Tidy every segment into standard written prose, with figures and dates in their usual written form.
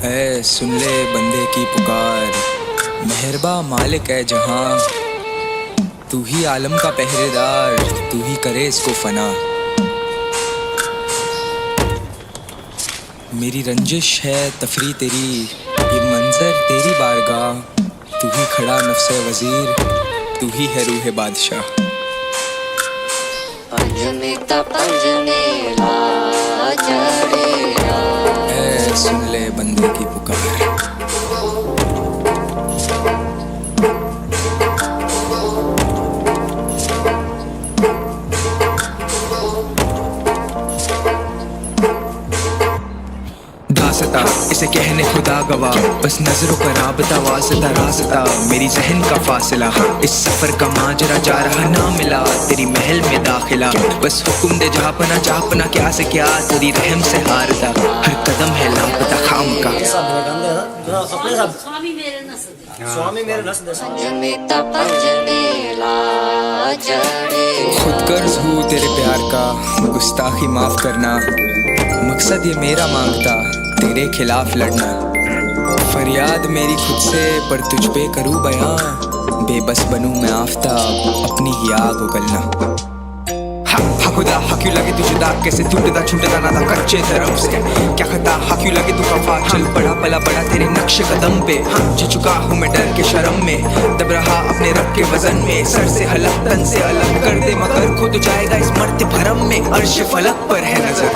ऐ सुन ले बंदे की पुकार, मेहरबा मालिक है जहां, तू ही आलम का पहरेदार, तू ही करे इसको फना। मेरी रंजिश है तफरी तेरी, ये मंजर तेरी बारगाह, तू ही खड़ा नफ्से वजीर, तू ही है रूह बादशाह। ऐ सुन ले बंदे की पुकार। इसे कहने खुदा गवा, बस नजरों का राबता वास्ता रास्ता, मेरी जहन का फासिला, इस सफर का माजरा जा रहा ना मिला, तेरी महल में दाखिला, बस हुक्म दे जहापना चाहपना, क्या से क्या तेरी रहम से हारता, हर कदम है लापता खाम का। खुद कर्ज हूँ तेरे प्यार का, गुस्ताखी माफ करना, मकसद ये मेरा मांगता तेरे खिलाफ लड़ना। फरियाद मेरी खुद से पर तुझ पे करूँ बयां, बेबस बनूं मैं आफताब अपनी ही आग उगलना। हा खुदा हा क्यों लगे तुझे दाग, कैसे टूटता छूटता नाता कच्चे धर्म से, क्या खता हा क्यों लगे तू खफा, चल पड़ा पला पड़ा तेरे नक्श कदम पे, जी चुका हूँ मैं डर के शर्म में, दब रहा अपने रब के वजन में, सर से हलक तन से अलग कर दे मगर खो तो जाएगा इस मर्त्य भरम में। अर्श फलक पर है नजर,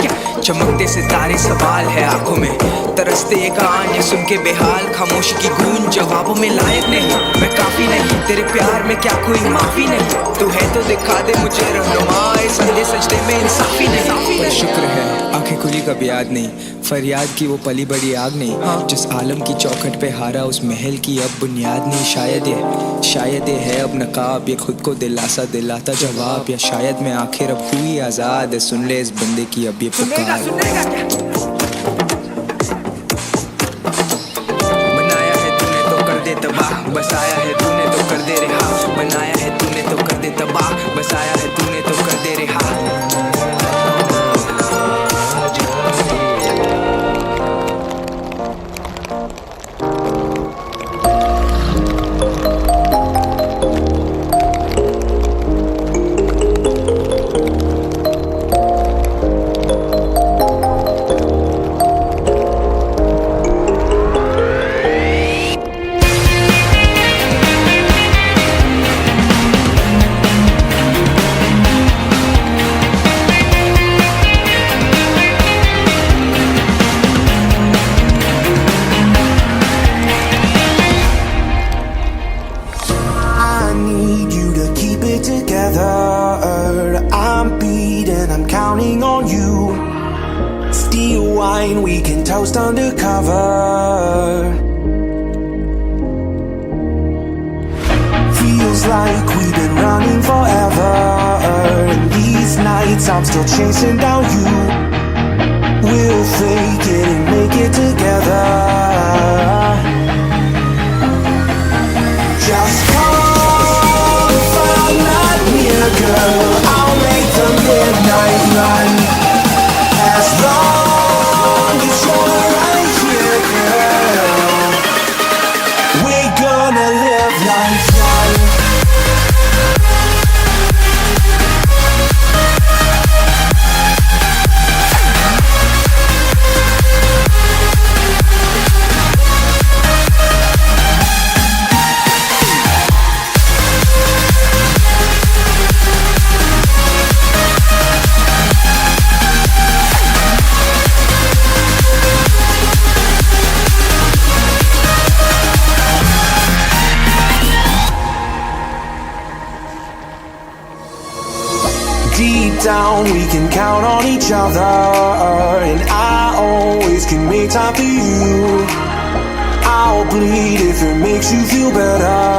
चमकते सितारे सवाल है आंखों में, तरसते ये कान ये सुन के बेहाल, खामोशी की गूंज जवाबों में लायक नहीं, मैं काफी नहीं तेरे प्यार में क्या कोई माफी नहीं, तू है तो दिखा दे मुझे रहनुमा, संदे सजदे में इंसाफी नहीं। पर शुक्र है आंखें खुली कभी याद नहीं, फरियाद की वो पली बड़ी आग नहीं, जिस आलम की चौखट पे हारा उस महल की अब बुनियाद नहीं। शायद ये है अब नकाब, ये खुद को दिलासा दिलाता जवाब, या शायद मैं आखिर अब हुई आजाद है, सुन ले इस बंदे की अब ये पुकार। बनाया है तूने तो कर दे तबाह, बसाया है तूने तो कर दे रिहा, बनाया है तूने तो कर दे तबाह, बसाया है तूने तो कर दे रिहा। We can toast undercover. Feels like we've been running forever, and these nights I'm still chasing down you. We'll fake it and make it together. Just come find me, girl, I'll make the midnight run. As long as you're right here, girl, we're gonna live life right. Deep down we can count on each other, and I always can make time for you. I'll bleed if it makes you feel better.